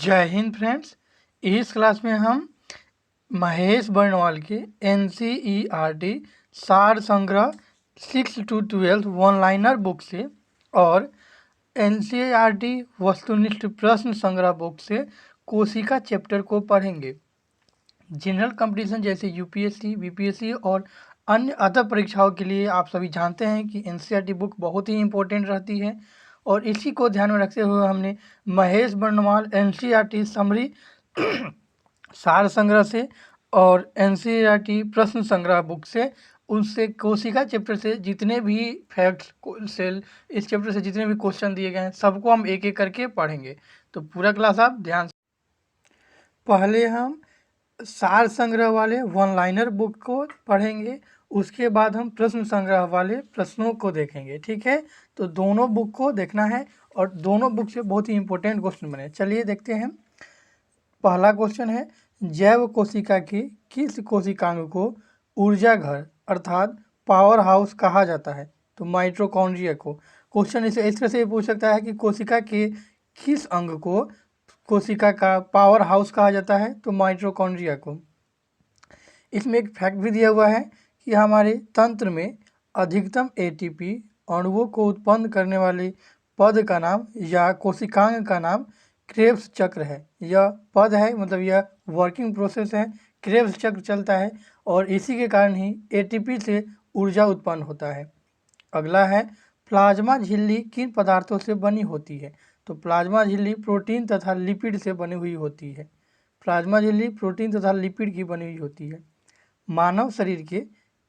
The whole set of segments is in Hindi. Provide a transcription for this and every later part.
जय हिंद फ्रेंड्स। इस क्लास में हम महेश बर्णवाल के NCERT सार संग्रह 6 to 12 वन लाइनर बुक से और NCERT वस्तुनिष्ठ प्रश्न संग्रह बुक से कोशिका चैप्टर को पढ़ेंगे। जनरल कंपटीशन जैसे UPSC, BPSC और अन्य अदर परीक्षाओं के लिए आप सभी जानते हैं कि NCERT बुक बहुत ही इम्पोर्टेंट रहती है और इसी को ध्यान में रखते हुए हमने महेश बर्णवाल NCERT समरी सार संग्रह से और NCERT प्रश्न संग्रह बुक से उनसे कोशिका चैप्टर से जितने भी फैक्ट्स सेल इस चैप्टर से जितने भी क्वेश्चन दिए गए हैं सबको हम एक एक करके पढ़ेंगे। तो पूरा क्लास आप ध्यान से पहले हम सार संग्रह वाले वन लाइनर बुक को पढ़ेंगे, उसके बाद हम प्रश्न संग्रह वाले प्रश्नों को देखेंगे। ठीक है, तो दोनों बुक को देखना है और दोनों बुक से बहुत ही इंपॉर्टेंट क्वेश्चन बने। चलिए देखते हैं। पहला क्वेश्चन है, जैव कोशिका की किस कोशिकांग को ऊर्जा घर अर्थात पावर हाउस कहा जाता है? तो माइटोकॉन्ड्रिया को। क्वेश्चन इसे इस तरह से पूछ सकता है कि कोशिका के किस अंग को कोशिका का पावर हाउस कहा जाता है? तो माइटोकॉन्ड्रिया को। इसमें एक फैक्ट भी दिया हुआ है कि हमारे तंत्र में अधिकतम ATP अणुओं को उत्पन्न करने वाले पद का नाम या कोशिकांग का नाम क्रेब्स चक्र है। यह पद है, मतलब यह वर्किंग प्रोसेस है, क्रेब्स चक्र चलता है और इसी के कारण ही ATP से ऊर्जा उत्पन्न होता है। अगला है, प्लाज्मा झिल्ली किन पदार्थों से बनी होती है? तो प्लाज्मा झिल्ली प्रोटीन तथा लिपिड से बनी हुई होती है। प्लाज्मा झिल्ली प्रोटीन तथा लिपिड की बनी हुई होती है। मानव शरीर के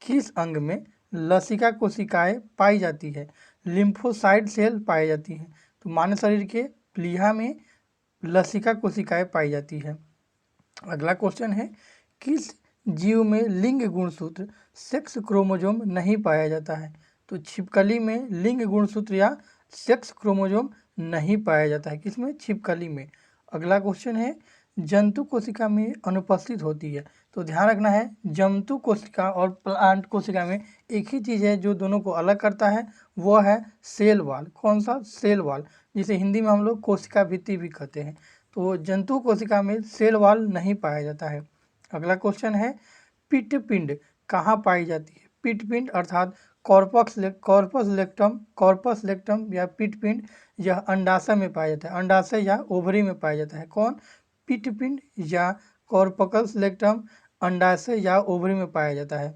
किस अंग में लसिका कोशिकाएं पाई जाती है? लिम्फोसाइट सेल पाई जाती हैं। तो मानव शरीर के प्लीहा में लसिका कोशिकाएं पाई जाती है। अगला क्वेश्चन है, किस जीव में लिंग गुणसूत्र सेक्स क्रोमोजोम नहीं पाया जाता है? तो छिपकली में लिंग गुणसूत्र या सेक्स क्रोमोजोम नहीं पाया जाता है। किसमें? छिपकली में। अगला क्वेश्चन है, जंतु कोशिका में अनुपस्थित होती है। तो ध्यान रखना है, जंतु कोशिका और प्लांट कोशिका में एक ही चीज़ है जो दोनों को अलग करता है, वो है सेल वाल। कौन सा? सेल वाल, जिसे हिंदी में हम लोग कोशिका भित्ति भी कहते हैं। तो जंतु कोशिका में सेल वाल नहीं पाया जाता है। अगला क्वेश्चन है, पिटपिंड कहाँ पाई जाती है? पिटपिंड अर्थात कॉर्पस लेक्टम या पिटपिंड, यह अंडाशय में पाया जाता है। अंडाशय या ओवरी में पाया जाता है। कौन? पिटपिंड या कॉर्पस लेक्टम अंडाशय या ओवरी में पाया जाता है।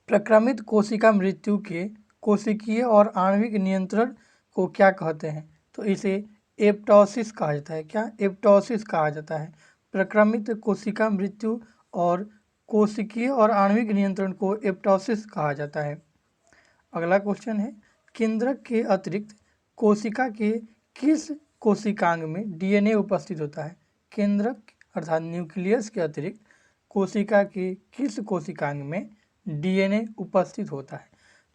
प्रक्रमित कोशिका मृत्यु के कोशिकीय और आणविक नियंत्रण को क्या कहते हैं? तो इसे एप्टोसिस कहा जाता है। क्या? एप्टोसिस कहा जाता है। प्रक्रमित कोशिका मृत्यु और कोशिकीय और आणविक नियंत्रण को एप्टोसिस कहा जाता है। अगला क्वेश्चन है, केंद्रक के अतिरिक्त कोशिका के किस कोशिकांग में DNA उपस्थित होता है? केंद्रक अर्थात न्यूक्लियस के अतिरिक्त कोशिका के किस कोशिकांग में DNA उपस्थित होता है?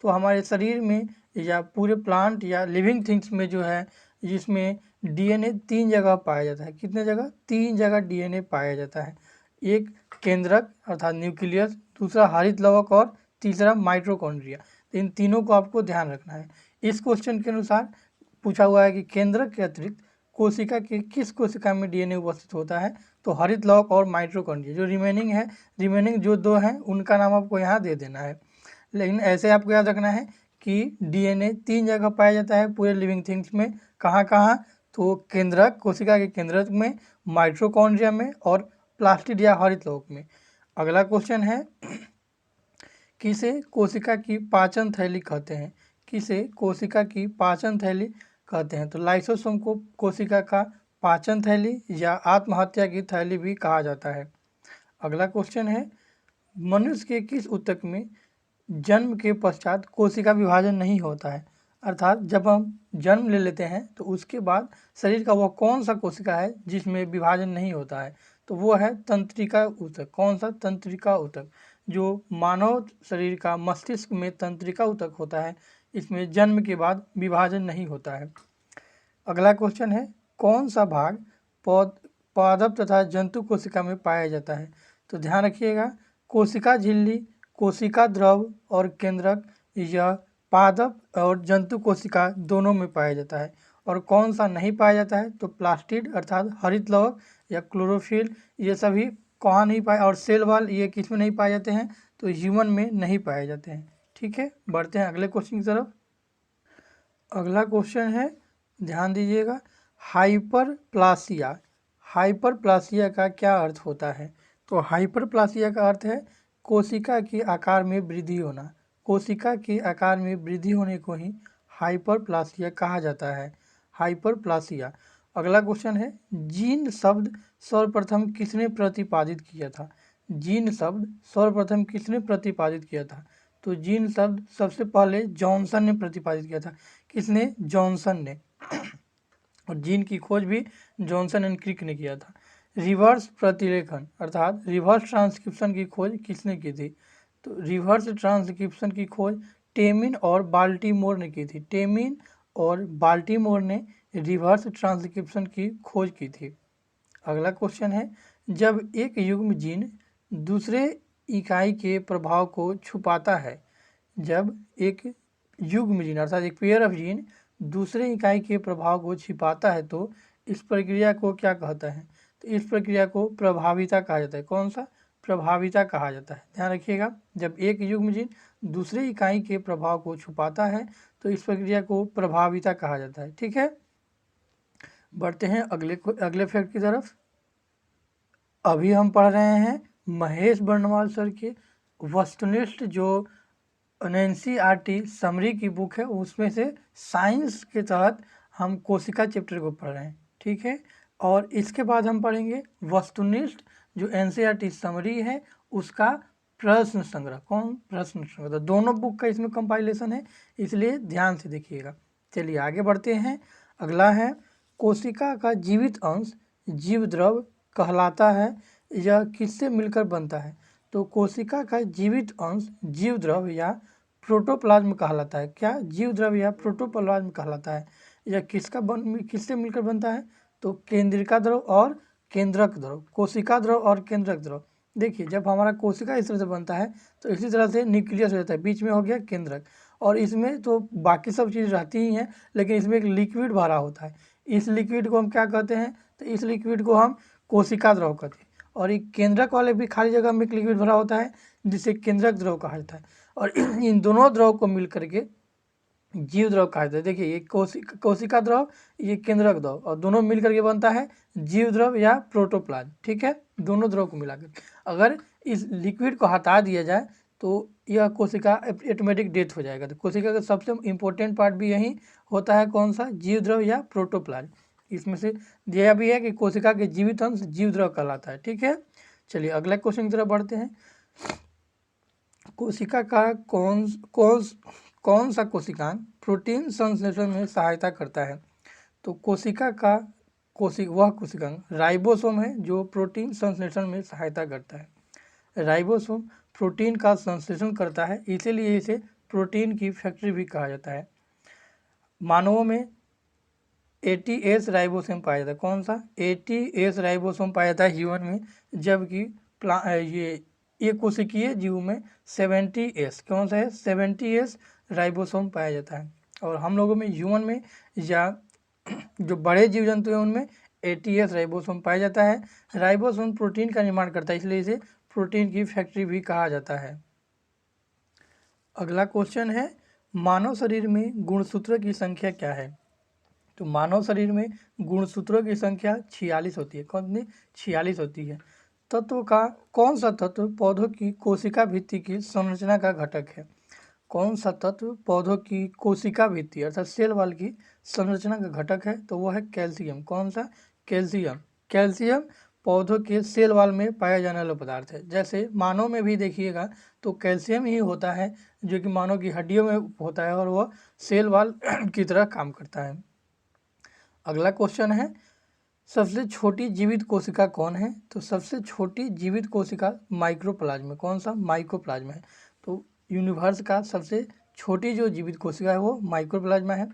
तो हमारे शरीर में या पूरे प्लांट या लिविंग थिंग्स में जो है, जिसमें DNA 3 जगह पाया जाता है। कितने जगह? 3 जगह DNA पाया जाता है। एक केंद्रक अर्थात न्यूक्लियस, दूसरा हरित लवक और तीसरा माइटोकॉन्ड्रिया। इन तीनों को आपको ध्यान रखना है। इस क्वेश्चन के अनुसार पूछा हुआ है कि केंद्रक के अतिरिक्त कोशिका के किस कोशिका में DNA उपस्थित होता है? तो हरित लवक और माइटोकॉन्ड्रिया। जो रिमेनिंग जो 2 हैं उनका नाम आपको यहाँ दे देना है। लेकिन ऐसे आपको याद रखना है कि DNA 3 जगह पाया जाता है पूरे लिविंग थिंग्स में। कहाँ कहाँ? तो केंद्रक, कोशिका के केंद्रक में, माइटोकॉन्ड्रिया में और प्लास्टिड या हरित लवक में। अगला क्वेश्चन है, किसे कोशिका की पाचन थैली कहते हैं? किसे कोशिका की पाचन थैली कहते हैं? तो लाइसोसोम को कोशिका का पाचन थैली या आत्महत्या की थैली भी कहा जाता है। अगला क्वेश्चन है, मनुष्य के किस ऊतक में जन्म के पश्चात कोशिका विभाजन नहीं होता है? अर्थात जब हम जन्म ले लेते हैं तो उसके बाद शरीर का वह कौन सा कोशिका है जिसमें विभाजन नहीं होता है? तो वो है तंत्रिका ऊतक। कौन सा? तंत्रिका ऊतक। जो मानव शरीर का मस्तिष्क में तंत्रिका ऊतक होता है, इसमें जन्म के बाद विभाजन नहीं होता है। अगला क्वेश्चन है, कौन सा भाग पादप तथा जंतु कोशिका में पाया जाता है? तो ध्यान रखिएगा, कोशिका झिल्ली, कोशिका द्रव और केंद्रक, यह पादप और जंतु कोशिका दोनों में पाया जाता है। और कौन सा नहीं पाया जाता है, तो प्लास्टिड अर्थात हरित लवक या क्लोरोफिल ये सभी कहाँ नहीं पाए, और सेल वॉल ये किस में नहीं पाए जाते हैं, तो ह्यूमन में नहीं पाए जाते हैं। ठीक है, बढ़ते हैं अगले क्वेश्चन की तरफ। अगला क्वेश्चन है, ध्यान दीजिएगा, हाइपरप्लासिया। हाइपरप्लासिया का क्या अर्थ होता है, तो हाइपरप्लासिया का अर्थ है कोशिका के आकार में वृद्धि होना। कोशिका के आकार में वृद्धि होने को ही हाइपरप्लासिया कहा जाता है, हाइपरप्लासिया। अगला क्वेश्चन है, जीन शब्द सर्वप्रथम किसने प्रतिपादित किया था। जीन शब्द सर्वप्रथम किसने प्रतिपादित किया था, तो जीन शब्द सबसे पहले जॉनसन ने प्रतिपादित किया था। किसने, जॉनसन ने। और जीन की खोज भी जॉनसन एंड क्रिक ने किया था। रिवर्स प्रतिलेखन अर्थात रिवर्स ट्रांसक्रिप्शन की खोज किसने की थी, तो रिवर्स ट्रांसक्रिप्शन की खोज टेमिन और बाल्टीमोर ने की थी। टेमिन और बाल्टीमोर ने रिवर्स ट्रांसक्रिप्शन की खोज की थी। अगला क्वेश्चन है, जब एक युग्म जीन दूसरे इकाई के प्रभाव को छुपाता है, जब एक युग्म जीन अर्थात एक पेयर ऑफ जीन दूसरे इकाई के प्रभाव को छिपाता है तो इस प्रक्रिया को क्या कहता है, तो इस प्रक्रिया को प्रभाविता कहा जाता है। कौन सा, प्रभाविता कहा जाता है। ध्यान रखिएगा, जब एक युग्म जीन दूसरे इकाई के प्रभाव को छुपाता है तो इस प्रक्रिया को प्रभाविता कहा जाता है। ठीक है, बढ़ते हैं अगले फैक्ट की तरफ। अभी हम पढ़ रहे हैं महेश बर्णवाल सर के वस्तुनिष्ठ जो NCERT समरी की बुक है, उसमें से साइंस के तहत हम कोशिका चैप्टर को पढ़ रहे हैं। ठीक है, और इसके बाद हम पढ़ेंगे वस्तुनिष्ठ जो NCERT समरी है उसका प्रश्न संग्रह। कौन, प्रश्न संग्रह। दोनों बुक का इसमें कंपाइलेशन है, इसलिए ध्यान से देखिएगा। चलिए आगे बढ़ते हैं। अगला है, कोशिका का जीवित अंश जीव द्रव कहलाता है, यह किससे मिलकर बनता है, तो कोशिका का जीवित अंश जीव द्रव या प्रोटोप्लाज्म कहलाता है। क्या, जीव द्रव या प्रोटोप्लाज्म कहलाता है। यह किससे मिलकर बनता है, तो केंद्रिका द्रव और केंद्रक द्रव, कोशिका द्रव और केंद्रक द्रव। देखिए, जब हमारा कोशिका इस तरह से बनता है तो इसी तरह से न्यूक्लियस हो जाता है, बीच में हो गया केंद्रक, और इसमें तो बाकी सब चीज़ रहती ही हैं, लेकिन इसमें एक लिक्विड भरा होता है। इस लिक्विड को हम क्या कहते हैं, तो इस लिक्विड को हम कोशिका द्रव कहते हैं। और एक केंद्रक वाले भी खाली जगह में एक लिक्विड भरा होता है जिसे केंद्रक द्रव कहा जाता है, और इन दोनों द्रव को मिल करके जीव द्रव कहा जाता है। देखिए, ये कोशिका द्रव, ये केंद्रक द्रव, और दोनों मिल करके बनता है जीव द्रव या प्रोटोप्लाज्म। ठीक है, दोनों द्रव को मिलाकर अगर इस लिक्विड को हटा दिया जाए तो यह कोशिका ऑटोमेटिक डेथ हो जाएगा। तो कोशिका का सबसे इम्पोर्टेंट पार्ट भी यही होता है, कौन सा, जीव द्रव या प्रोटोप्लाज्म। इसमें से दिया भी है कि कोशिका के जीवित अंश जीव द्रव कहलाता है। ठीक है, चलिए अगला क्वेश्चन की तरफ बढ़ते हैं। कोशिका का कौन सा कोशिकांग प्रोटीन संश्लेषण में सहायता करता है, तो कोशिका का वह कोशिकांग राइबोसोम है जो प्रोटीन संश्लेषण में सहायता करता है। राइबोसोम प्रोटीन का संश्लेषण करता है, इसीलिए इसे प्रोटीन की फैक्ट्री भी कहा जाता है। मानवों में ATS राइबोसोम पाया जाता है। कौन सा, ATS राइबोसोम पाया जाता है ह्यूमन में, जबकि ये कोशिकीय जीव में 70S, कौन सा है, 70S राइबोसोम पाया जाता है। और हम लोगों में, ह्यूमन में या जो बड़े जीव जंतु हैं उनमें ATS राइबोसोम पाया जाता है। राइबोसोम प्रोटीन का निर्माण करता है, इसलिए इसे प्रोटीन की फैक्ट्री भी कहा जाता है। अगला क्वेश्चन है, मानव शरीर में गुणसूत्रों की संख्या क्या है, तो मानव शरीर में गुणसूत्रों की संख्या 46 होती है। कौन सी, 46 होती है। तत्व का कौन सा तत्व पौधों की कोशिका भित्ति की संरचना का घटक है, कौन सा तत्व पौधों की कोशिका भित्ति अर्थात सेल वॉल की संरचना का घटक है, तो वह है कैल्शियम। कौन सा, कैल्शियम। कैल्शियम पौधों के सेल वॉल में पाया जाने वाला पदार्थ है। जैसे मानव में भी देखिएगा तो कैल्शियम ही होता है जो कि मानव की हड्डियों में होता है और वह सेल वॉल की तरह काम करता है। अगला क्वेश्चन है, सबसे छोटी जीवित कोशिका कौन है, तो सबसे छोटी जीवित कोशिका माइक्रोप्लाज्म है। कौन सा, माइक्रोप्लाज्म है। तो यूनिवर्स का सबसे छोटी जो जीवित कोशिका है वो माइक्रोप्लाज्मा है।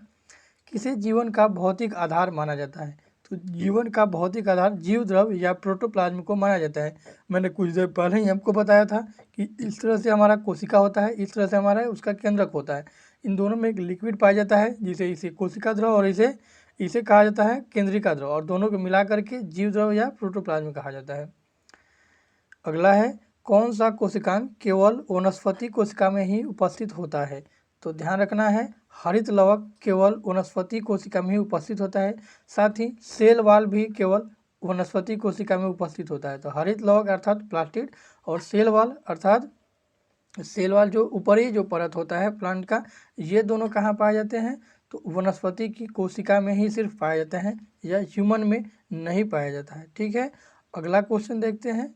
किसे जीवन का भौतिक आधार माना जाता है, तो जीवन का भौतिक आधार जीव द्रव या प्रोटोप्लाज्म को माना जाता है। मैंने कुछ देर पहले ही आपको बताया था कि इस तरह से हमारा कोशिका होता है, इस तरह से हमारा उसका केंद्रक होता है। इन दोनों में एक लिक्विड पाया जाता है जिसे इसे कोशिका द्रव और इसे इसे कहा जाता है केंद्रिका द्रव और दोनों को मिला करके जीव द्रव या प्रोटोप्लाज्म कहा जाता है। अगला है कौन सा कोशिकांग केवल वनस्पति कोशिका में ही उपस्थित होता है? तो ध्यान रखना है हरित लवक केवल वनस्पति कोशिका में ही उपस्थित होता है, साथ ही सेल वाल भी केवल वनस्पति कोशिका में उपस्थित होता है। तो हरित लवक अर्थात प्लास्टिड और सेल वाल अर्थात सेल वाल जो ऊपरी जो परत होता है प्लांट का, ये दोनों कहाँ पाए जाते हैं? तो वनस्पति की कोशिका में ही सिर्फ पाए जाते हैं या ह्यूमन में नहीं पाया जाता है। ठीक है, अगला क्वेश्चन देखते हैं।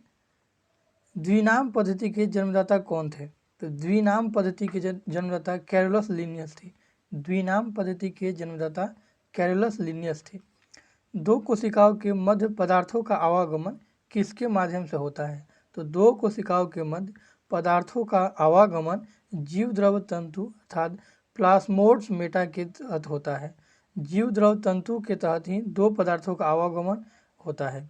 द्विनाम पद्धति के जन्मदाता कौन थे? तो द्विनाम पद्धति के जन्मदाता कैरोलस लिनियस थी। द्विनाम पद्धति के जन्मदाता कैरोलस लिनियस थे। दो कोशिकाओं के मध्य पदार्थों का आवागमन किसके माध्यम से होता है? तो दो कोशिकाओं के मध्य पदार्थों का आवागमन जीव द्रव तंतु अर्थात प्लाज्मोड्स के तहत होता है। जीव द्रव तंतु के तहत ही दो पदार्थों का आवागमन होता है।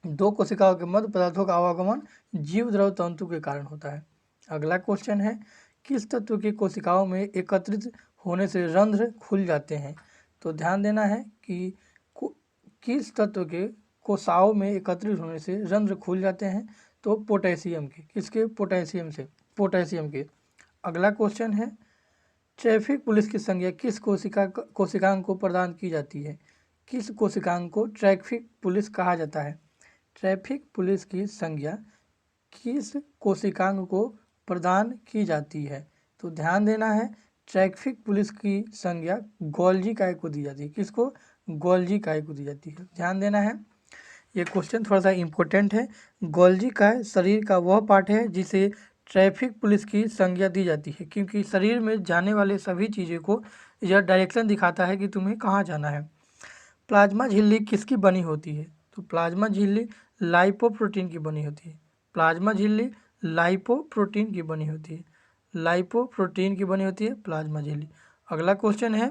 दो कोशिकाओं के मध्य पदार्थों का आवागमन जीव द्रव तंतु के कारण होता है। अगला क्वेश्चन है किस तत्व के कोशिकाओं में एकत्रित होने से रंध्र खुल जाते हैं? तो ध्यान देना है कि किस तत्व के कोशिकाओं में एकत्रित होने से रंध्र खुल जाते हैं? तो पोटेशियम के। किसके? पोटेशियम से, पोटेशियम के। अगला क्वेश्चन है ट्रैफिक पुलिस की संज्ञा किस कोशिकांग को प्रदान की जाती है? किस कोशिकांग को ट्रैफिक पुलिस कहा जाता है? ट्रैफिक पुलिस की संज्ञा किस कोशिकांग को प्रदान की जाती है? तो ध्यान देना है ट्रैफिक पुलिस की संज्ञा गोल्जी काय को दी जाती है। किसको? गोल्जी काय को दी जाती है। ध्यान देना है, ये क्वेश्चन थोड़ा सा इम्पोर्टेंट है। गोल्जी काय शरीर का वह पार्ट है जिसे ट्रैफिक पुलिस की संज्ञा दी जाती है, क्योंकि शरीर में जाने वाले सभी चीज़ों को यह डायरेक्शन दिखाता है कि तुम्हें कहाँ जाना है। प्लाज्मा झिल्ली किसकी बनी होती है? तो प्लाज्मा झिल्ली लाइपोप्रोटीन की बनी होती है। प्लाज्मा झिल्ली लाइपोप्रोटीन की बनी होती है। लाइपोप्रोटीन की बनी होती है प्लाज्मा झिल्ली। अगला क्वेश्चन है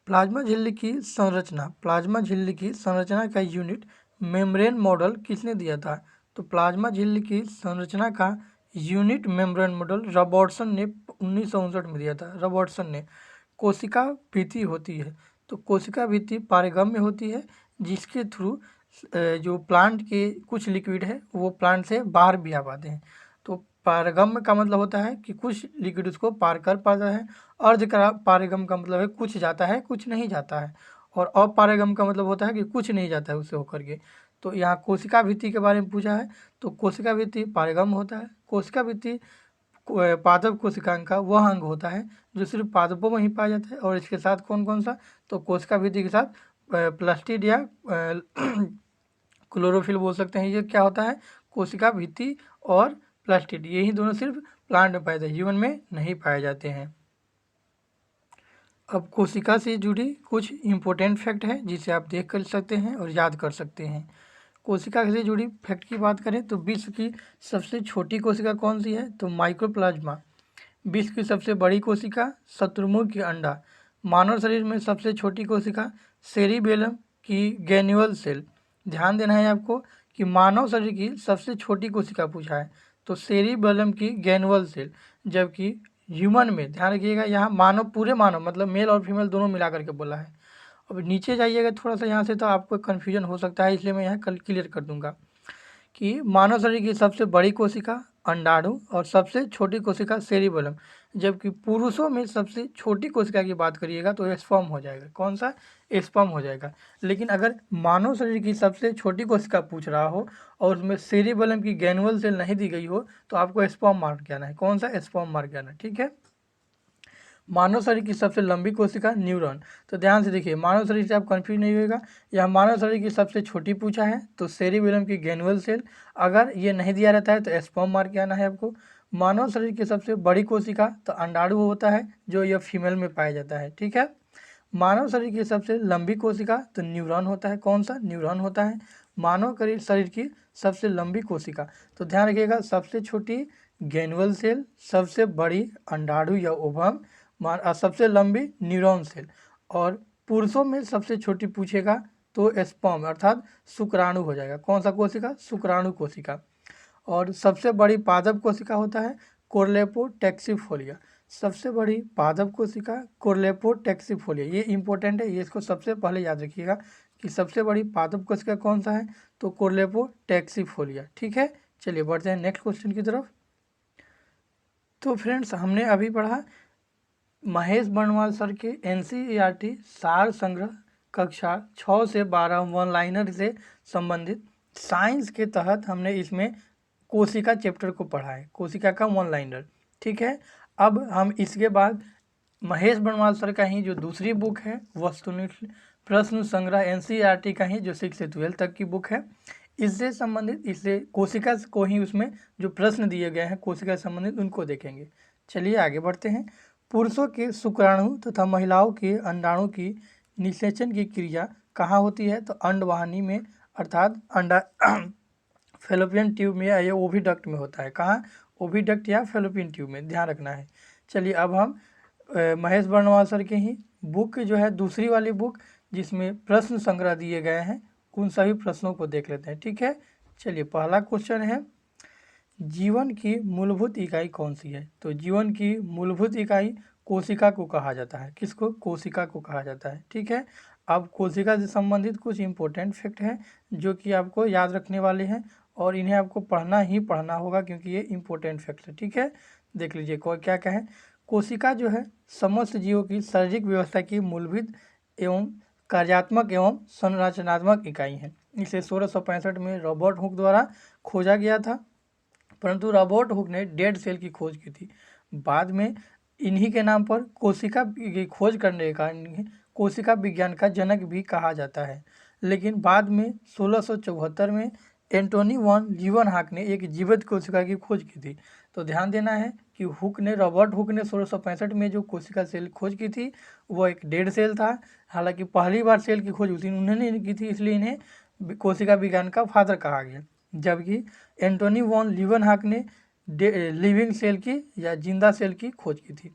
प्लाज्मा झिल्ली की संरचना। प्लाज्मा झिल्ली की संरचना का यूनिट मेम्ब्रेन मॉडल किसने दिया था? तो प्लाज्मा झिल्ली की संरचना का यूनिट मेम्ब्रेन मॉडल रॉबर्टसन ने 1959 में दिया था। रॉबर्टसन ने। कोशिका भित्ति होती है, तो कोशिका भित्ति पारगम्य होती है, जिसके थ्रू जो प्लांट के कुछ लिक्विड है वो प्लांट से बाहर भी आ पाते हैं। तो पारगम्य का मतलब होता है कि कुछ लिक्विड उसको पार कर पाता है। अर्ध पारगम्य का मतलब है कुछ जाता है कुछ नहीं जाता है, और अपारगम्य का मतलब होता है कि कुछ नहीं जाता है उससे होकर के। तो यहाँ कोशिका भित्ति के बारे में पूछा है, तो कोशिका भित्ति पारगम्य होता है। कोशिका भित्ति पादप कोशिकांग का वह अंग होता है जो सिर्फ पादपों में ही पाया जाता है। और इसके साथ कौन कौन सा? तो कोशिका भित्ति के साथ प्लास्टिड या क्लोरोफिल बोल सकते हैं। ये क्या होता है? कोशिका भित्ति और प्लास्टिड, यही दोनों सिर्फ प्लांट में पाए जाते हैं, ह्यूमन में नहीं पाए जाते हैं। अब कोशिका से जुड़ी कुछ इम्पोर्टेंट फैक्ट है जिसे आप देख कर सकते हैं और याद कर सकते हैं। कोशिका से जुड़ी फैक्ट की बात करें तो विश्व की सबसे छोटी कोशिका कौन सी है? तो माइक्रोप्लाज्मा। विश्व की सबसे बड़ी कोशिका शत्रुमुख की अंडा। मानव शरीर में सबसे छोटी कोशिका सेरिबेलम की गैन्युअल सेल। ध्यान देना है आपको कि मानव शरीर की सबसे छोटी कोशिका पूछा है तो सेरिबेलम की गैन्युअल सेल, जबकि ह्यूमन में ध्यान रखिएगा यहाँ मानव पूरे मानव मतलब मेल और फीमेल दोनों मिला करके बोला है। अब नीचे जाइएगा थोड़ा सा यहाँ से तो आपको कन्फ्यूजन हो सकता है, इसलिए मैं यहाँ कल क्लियर कर दूंगा कि मानव शरीर की सबसे बड़ी कोशिका अंडाणु और सबसे छोटी कोशिका सेरिबेलम, जबकि पुरुषों में सबसे छोटी कोशिका की बात करिएगा तो स्पर्म हो जाएगा। कौन सा? स्पर्म हो जाएगा। लेकिन अगर मानव शरीर की सबसे छोटी कोशिका पूछ रहा हो और उसमें सेरिबेलम की गैन्युअल सेल नहीं दी गई हो तो आपको स्पर्म मार्क किया है। कौन सा? स्पर्म मार्क किया है। ठीक है। मानव शरीर की सबसे लंबी कोशिका न्यूरॉन। तो ध्यान से देखिए, मानव शरीर से आप कंफ्यूज नहीं होगा। यह मानव शरीर की सबसे छोटी पूछा है तो सेरिबेलम की गैन्युअल सेल, अगर ये नहीं दिया रहता है तो स्पर्म मार्क किया है आपको। मानव शरीर की सबसे बड़ी कोशिका तो अंडाणु होता है जो यह फीमेल में पाया जाता है। ठीक है। मानव शरीर की सबसे लंबी कोशिका तो न्यूरॉन होता है। कौन सा? न्यूरॉन होता है मानव शरीर की सबसे लंबी कोशिका। तो ध्यान रखिएगा, सबसे छोटी गैन्युअल सेल, सबसे बड़ी अंडाणु या ओवम, सबसे लंबी न्यूरॉन सेल, और पुरुषों में सबसे छोटी पूछेगा तो स्पर्म अर्थात शुक्राणु हो जाएगा। कौन सा कोशिका? शुक्राणु कोशिका। और सबसे बड़ी पादप कोशिका होता है कोर्लेपोटैक्सीफोलिया। सबसे बड़ी पादप कोशिका कोर्लेपोटेक्सिफोलिया, ये इंपॉर्टेंट है, ये इसको सबसे पहले याद रखिएगा कि सबसे बड़ी पादप कोशिका कौन सा है, तो कोर्लेपोटेक्सिफोलिया। ठीक है, चलिए बढ़ते हैं नेक्स्ट क्वेश्चन की तरफ। तो फ्रेंड्स, हमने अभी पढ़ा महेश बर्णवाल सर के NCERT सार संग्रह कक्षा 6 से 12 वन लाइनर से संबंधित साइंस के तहत हमने इसमें कोशिका चैप्टर को पढ़ा है, कोशिका का वन लाइनर। ठीक है, अब हम इसके बाद महेश बर्णवाल सर का ही जो दूसरी बुक है वस्तुनिष्ठ प्रश्न संग्रह NCERT का ही जो 6 से 12 तक की बुक है, इससे संबंधित, इससे कोशिका को ही उसमें जो प्रश्न दिए गए हैं कोशिका से संबंधित उनको देखेंगे। चलिए आगे बढ़ते हैं। पुरुषों के शुक्राणु तथा महिलाओं के अंडाणु की निषेचन की क्रिया कहाँ होती है, तो अंडवाहिनी में, अर्थात अंडा फेलोपियन ट्यूब में या ओविडक्ट में होता है। कहाँ, ओविडक्ट या फेलोपियन ट्यूब में, ध्यान रखना है। चलिए अब हम महेश बर्णवाल सर के ही बुक जो है दूसरी वाली बुक जिसमें प्रश्न संग्रह दिए गए हैं उन सभी प्रश्नों को देख लेते हैं। ठीक है, चलिए पहला क्वेश्चन है, जीवन की मूलभूत इकाई कौन सी है, तो जीवन की मूलभूत इकाई कोशिका को कहा जाता है। किसको, कोशिका को कहा जाता है। ठीक है, अब कोशिका से संबंधित कुछ इंपॉर्टेंट फैक्ट हैं जो कि आपको याद रखने वाले हैं और इन्हें आपको पढ़ना ही पढ़ना होगा क्योंकि ये इंपॉर्टेंट फैक्ट है। ठीक है, देख लीजिए क्या क्या है। कोशिका जो है समस्त जीवों की शारीरिक व्यवस्था की मूलभूत एवं कार्यात्मक एवं संरचनात्मक इकाई है। इसे 1665 में रॉबर्ट हुक द्वारा खोजा गया था, परंतु रॉबर्ट हुक ने डेड सेल की खोज की थी। बाद में इन्हीं के नाम पर कोशिका की खोज करने के कारण इन्हें कोशिका विज्ञान का जनक भी कहा जाता है। लेकिन बाद में 1674 में एंटोनी वॉन लीवनहाक ने एक जीवित कोशिका की खोज की थी। तो ध्यान देना है कि रॉबर्ट हुक ने 1665 में जो कोशिका सेल खोज की थी वो एक डेड सेल था। हालांकि पहली बार सेल की खोज उन्होंने की थी, इसलिए इन्हें कोशिका विज्ञान का फादर कहा गया। जबकि एंटोनी वॉन लीवनहाक ने लिविंग सेल की या जिंदा सेल की खोज की थी।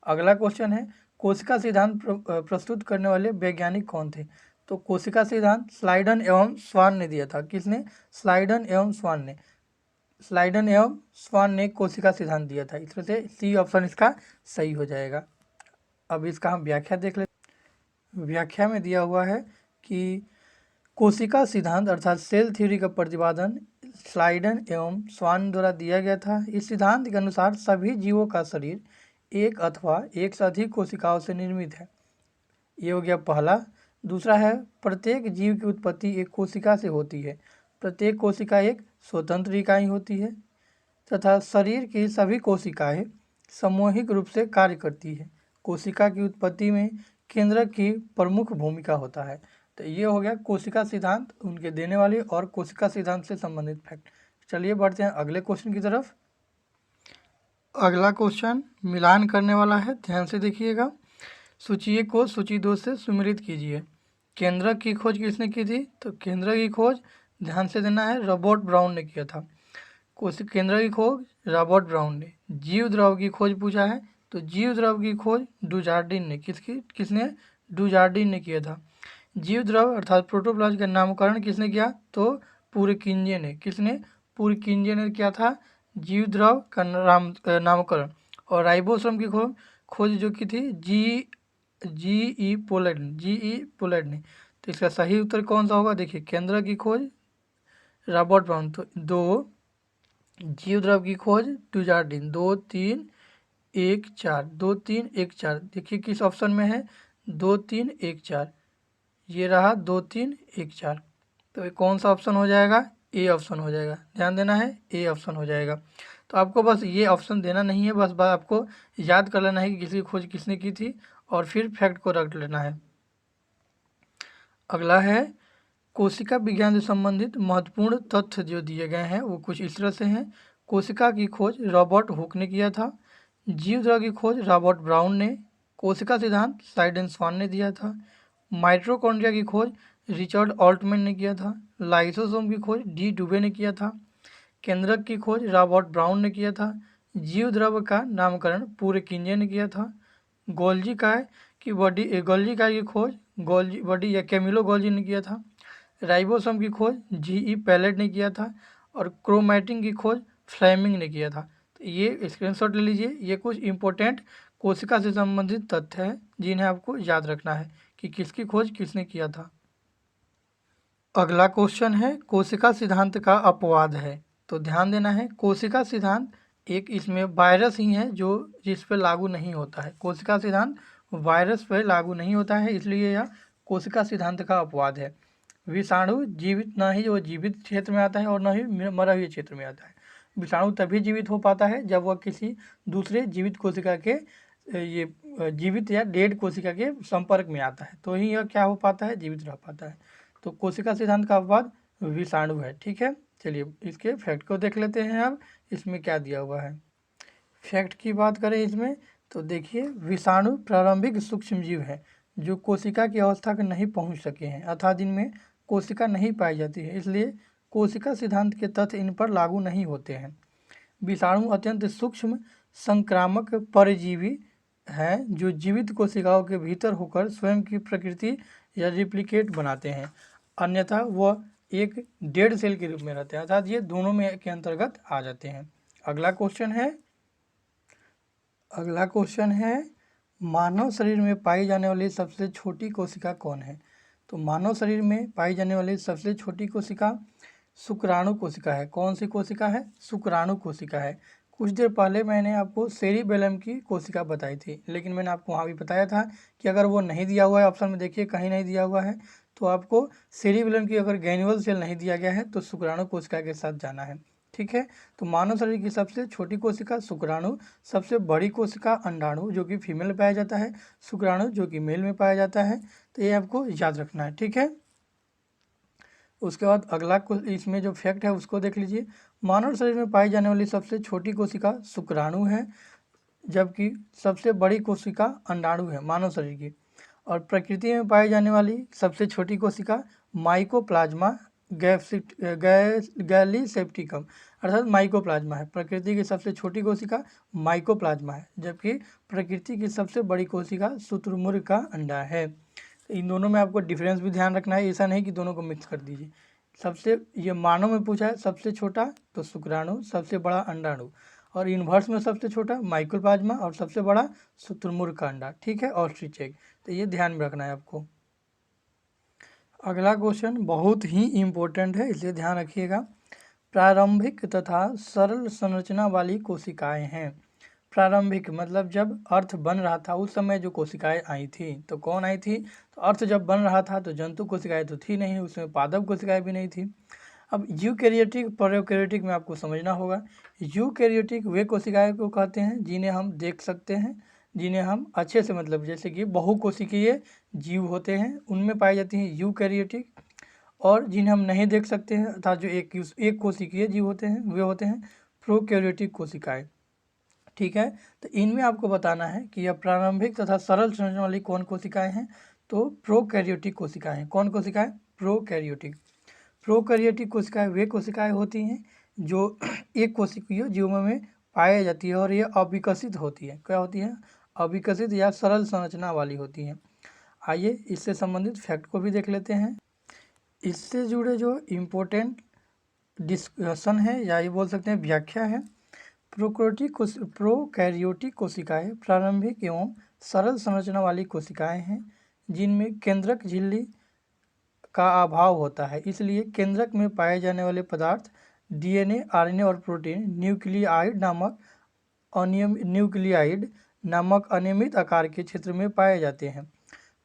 अगला क्वेश्चन है, कोशिका सिद्धांत प्रस्तुत करने वाले वैज्ञानिक कौन थे, तो कोशिका सिद्धांत स्लाइडन एवं स्वान ने दिया था। किसने, स्लाइडन एवं स्वान ने, स्लाइडन एवं स्वान ने कोशिका सिद्धांत दिया था। इस तरह से सी ऑप्शन इसका सही हो जाएगा। अब इसका हम व्याख्या देख लेते। व्याख्या में दिया हुआ है कि कोशिका सिद्धांत अर्थात सेल थ्योरी का प्रतिपादन स्लाइडन एवं स्वान द्वारा दिया गया था। इस सिद्धांत के अनुसार सभी जीवों का शरीर एक अथवा एक से अधिक कोशिकाओं से निर्मित है। ये हो गया पहला। दूसरा है, प्रत्येक जीव की उत्पत्ति एक कोशिका से होती है। प्रत्येक कोशिका एक स्वतंत्र इकाई होती है तथा शरीर की सभी कोशिकाएं सामूहिक रूप से कार्य करती है। कोशिका की उत्पत्ति में केंद्रक की प्रमुख भूमिका होता है। तो ये हो गया कोशिका सिद्धांत उनके देने वाले और कोशिका सिद्धांत से संबंधित फैक्ट। चलिए बढ़ते हैं अगले क्वेश्चन की तरफ। अगला क्वेश्चन मिलान करने वाला है, ध्यान से देखिएगा। सूची को सूची 2 से सुमेलित कीजिए। केंद्रक की खोज किसने की थी, तो केंद्रक की खोज ध्यान से देना है रॉबर्ट ब्राउन ने किया था। केंद्रक की खोज रॉबर्ट ब्राउन ने। जीव द्रव की खोज पूछा है, तो जीव द्रव की खोज डुजार्डिन ने। किसने, डुजार्डिन ने किया था। जीव द्रव अर्थात प्रोटोप्लाज्म का नामकरण किसने किया, तो पुरकिंजे ने। किसने, पुरकिंजे ने किया था जीव द्रव का नामकरण। और राइबोसोम की खोज जो की थी जी ई पोलैंड ने। तो इसका सही उत्तर कौन सा होगा, देखिए केंद्र की खोज रॉबर्ट ब्राउन, तो 2, जीव द्रव की खोज डुजार्डिन, 2 3 1 4, 2 3 1 4। देखिए किस ऑप्शन में है, 2 3 1 4, ये रहा 2 3 1 4। तो ये कौन सा ऑप्शन हो जाएगा, ए ऑप्शन हो जाएगा। ध्यान देना है, ए ऑप्शन हो जाएगा। तो आपको बस ये ऑप्शन देना नहीं है, बस आपको याद कर लेना है कि किसी खोज किसने की थी और फिर फैक्ट को रख लेना है। अगला है, कोशिका विज्ञान से संबंधित महत्वपूर्ण तथ्य जो दिए गए हैं वो कुछ इस तरह से हैं। कोशिका की खोज रॉबर्ट हुक ने किया था। जीव द्रव की खोज रॉबर्ट ब्राउन ने। कोशिका सिद्धांत स्लाइडन स्वान ने दिया था। माइटोकॉन्ड्रिया की खोज रिचर्ड ऑल्टमैन ने किया था। लाइसोसोम की खोज डी डुबे ने किया था। केंद्रक की खोज रॉबर्ट ब्राउन ने किया था। जीव द्रव का नामकरण पुरकिंजे ने किया था। गोल्जी काय की खोज बॉडी या कैमिलो गोल्जी ने किया था। राइबोसोम की खोज जी.ई. पैलेट ने किया था और क्रोमैटिन की खोज फ्लेमिंग ने किया था। तो ये स्क्रीनशॉट ले लीजिए। ये कुछ इम्पोर्टेंट कोशिका से संबंधित तथ्य हैं जिन्हें आपको याद रखना है कि किसकी खोज किसने किया था। अगला क्वेश्चन है कोशिका सिद्धांत का अपवाद है। तो ध्यान देना है, कोशिका सिद्धांत एक इसमें वायरस ही है जो जिस पर लागू नहीं होता है। कोशिका सिद्धांत वायरस पर लागू नहीं होता है, इसलिए यह कोशिका सिद्धांत का अपवाद है। विषाणु जीवित न ही वो जीवित क्षेत्र में आता है और न ही मरा हुए क्षेत्र में आता है। विषाणु तभी जीवित हो पाता है जब वह किसी दूसरे जीवित कोशिका के ये जीवित या डेड कोशिका के संपर्क में आता है, तो ही यह क्या हो पाता है, जीवित रह पाता है। तो कोशिका सिद्धांत का अपवाद विषाणु है। ठीक है, चलिए इसके फैक्ट को देख लेते हैं। अब इसमें क्या दिया हुआ है, फैक्ट की बात करें इसमें तो देखिए, विषाणु प्रारंभिक सूक्ष्मजीव है जो कोशिका की अवस्था को नहीं पहुंच सके हैं, अर्थात जिनमें कोशिका नहीं पाई जाती है, इसलिए कोशिका सिद्धांत के तथ्य इन पर लागू नहीं होते हैं। विषाणु अत्यंत सूक्ष्म संक्रामक परजीवी हैं जो जीवित कोशिकाओं के भीतर होकर स्वयं की प्रकृति या रिप्लिकेट बनाते हैं, अन्यथा वह एक डेड सेल के रूप में रहते हैं, अर्थात ये दोनों में के अंतर्गत आ जाते हैं। अगला क्वेश्चन है मानव शरीर में पाई जाने वाली सबसे छोटी कोशिका कौन है। तो मानव शरीर में पाई जाने वाली सबसे छोटी कोशिका शुक्राणु कोशिका है। कौन सी कोशिका है, शुक्राणु कोशिका है। कुछ देर पहले मैंने आपको सेरिबेलम की कोशिका बताई थी, लेकिन मैंने आपको वहाँ भी बताया था कि अगर वो नहीं दिया हुआ है ऑप्शन में, देखिए कहीं नहीं दिया हुआ है, तो आपको सेरिबेलम की अगर गैनुअल सेल नहीं दिया गया है तो शुक्राणु कोशिका के साथ जाना है। ठीक है, तो मानव शरीर की सबसे छोटी कोशिका शुक्राणु, सबसे बड़ी कोशिका अंडाणु जो कि फीमेल में पाया जाता है, शुक्राणु जो कि मेल में पाया जाता है। तो ये आपको याद रखना है। ठीक है, उसके बाद अगला इसमें जो फैक्ट है उसको देख लीजिए। मानव शरीर में पाई जाने वाली सबसे छोटी कोशिका शुक्राणु है, जबकि सबसे बड़ी कोशिका अंडाणु है मानव शरीर की। और प्रकृति में पाई जाने वाली सबसे छोटी कोशिका माइकोप्लाज्मा गैलीसेप्टिकम अर्थात माइकोप्लाज्मा है। प्रकृति की सबसे छोटी कोशिका माइकोप्लाज्मा है, जबकि प्रकृति की सबसे बड़ी कोशिका शुतुरमुर्ग का अंडा है। इन दोनों में आपको डिफरेंस भी ध्यान रखना है, ऐसा नहीं कि दोनों को मिक्स कर दीजिए। सबसे ये मानव में पूछा है, सबसे छोटा तो शुक्राणु, सबसे बड़ा अंडाणु, और इन्वर्स में सबसे छोटा माइकोप्लाज्मा और सबसे बड़ा शुतुरमुर्ग का अंडा। ठीक है, ऑस्ट्रिच एग। तो ये ध्यान में रखना है आपको। अगला क्वेश्चन बहुत ही इम्पोर्टेंट है, इसलिए ध्यान रखिएगा। प्रारंभिक तथा सरल संरचना वाली कोशिकाएं हैं। प्रारंभिक मतलब जब अर्थ बन रहा था उस समय जो कोशिकाएं आई थी, तो कौन आई थी, तो अर्थ जब बन रहा था तो जंतु कोशिकाएं तो थी नहीं, उसमें पादप कोशिकाएं भी नहीं थी। अब यूकैरियोटिक प्रोकैरियोटिक में आपको समझना होगा। यूकैरियोटिक वे कोशिकाएं को कहते हैं जिन्हें हम देख सकते हैं, जिन्हें हम अच्छे से मतलब जैसे कि बहुकोशिकीय जीव होते हैं उनमें पाई जाती हैं यूकैरियोटिक, और जिन्हें हम नहीं देख सकते हैं अर्थात जो एक कोशिकीय जीव होते हैं वे होते हैं प्रोकैरियोटिक कोशिकाएं। ठीक है, तो इनमें आपको बताना है कि यह प्रारंभिक तथा सरल संरचना वाली कौन कोशिकाएं हैं, तो प्रोकैरियोटिक कोशिकाएं हैं। कौन कोशिकाएं, प्रोकैरियोटिक। प्रोकैरियोटिक कोशिकाएं वे कोशिकाएं होती हैं जो एक कोशिकीय जीवों में पाई जाती है और ये अविकसित होती है। क्या होती है, अविकसित या सरल संरचना वाली होती हैं। आइए इससे संबंधित फैक्ट को भी देख लेते हैं। इससे जुड़े जो इम्पोर्टेंट डिस्कशन है या ये बोल सकते हैं व्याख्या है। प्रोकैरियोटिक कोशिकाएं प्रारंभिक एवं सरल संरचना वाली कोशिकाएं हैं जिनमें केंद्रक झिल्ली का अभाव होता है, इसलिए केंद्रक में पाए जाने वाले पदार्थ डीएनए, आरएनए और प्रोटीन न्यूक्लियाइड नामक अनियमित आकार के क्षेत्र में पाए जाते हैं।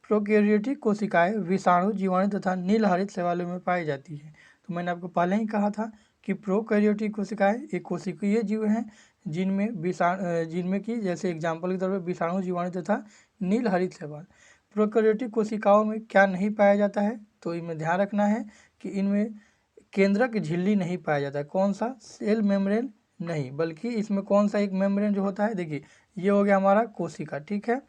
प्रोकैरियोटिक कोशिकाएं विषाणु, जीवाणु तथा नीलहरित शैवालों में पाई जाती है। तो मैंने आपको पहले ही कहा था कि प्रोकैरियोटिक कोशिकाएं एक कोशिकीय जीव हैं जिनमें की जैसे एग्जाम्पल के तौर पर विषाणु, जीवाणु तथा नीलहरित शैवाल। प्रोकैरियोटिक कोशिकाओं में क्या नहीं पाया जाता है, तो इनमें ध्यान रखना है कि इनमें केंद्रक झिल्ली नहीं पाया जाता है। कौन सा, सेल मेम्ब्रेन नहीं, बल्कि इसमें कौन सा एक मेम्ब्रेन जो होता है, देखिए ये हो गया हमारा कोशिका। ठीक है,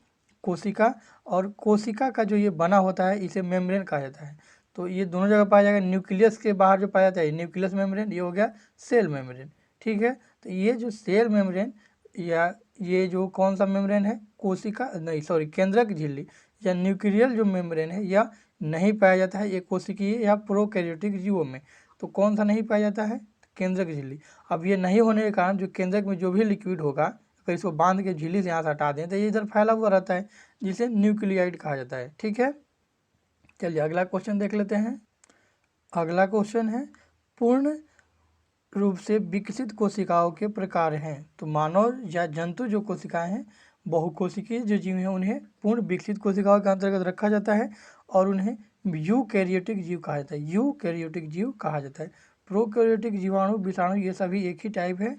कोशिका, और कोशिका का जो ये बना होता है इसे मेम्ब्रेन कहा जाता है। तो ये दोनों जगह पाया जाएगा। न्यूक्लियस के बाहर जो पाया जाता है न्यूक्लियस मेम्ब्रेन, ये हो गया सेल मेम्ब्रेन। ठीक है, तो ये जो सेल मेम्ब्रेन या ये जो कौन सा मेम्ब्रेन है, कोशिका नहीं सॉरी केंद्रक झिल्ली या न्यूक्लियल जो मेम्ब्रेन है यह नहीं पाया जाता है ये कोशिकीय या प्रोकैरियोटिक जीवों में। तो कौन सा नहीं पाया जाता है, केंद्रक झिल्ली। अब ये नहीं होने के कारण जो केंद्रक में जो भी लिक्विड होगा, अगर इसको बांध के झिल्ली से यहाँ से हटा दें तो ये इधर फैला हुआ रहता है, जिसे न्यूक्लियाइड कहा जाता है। ठीक है, चलिए अगला क्वेश्चन देख लेते हैं। अगला क्वेश्चन है पूर्ण रूप से विकसित कोशिकाओं के प्रकार हैं। तो मानव या जंतु जो कोशिकाएं हैं, बहुकोशिकीय जो जीव हैं, उन्हें पूर्ण विकसित कोशिकाओं के अंतर्गत रखा जाता है और उन्हें यूकैरियोटिक जीव कहा जाता है। यूकैरियोटिक जीव कहा जाता है। प्रोकैरियोटिक जीवाणु, विषाणु ये सभी एक ही टाइप है।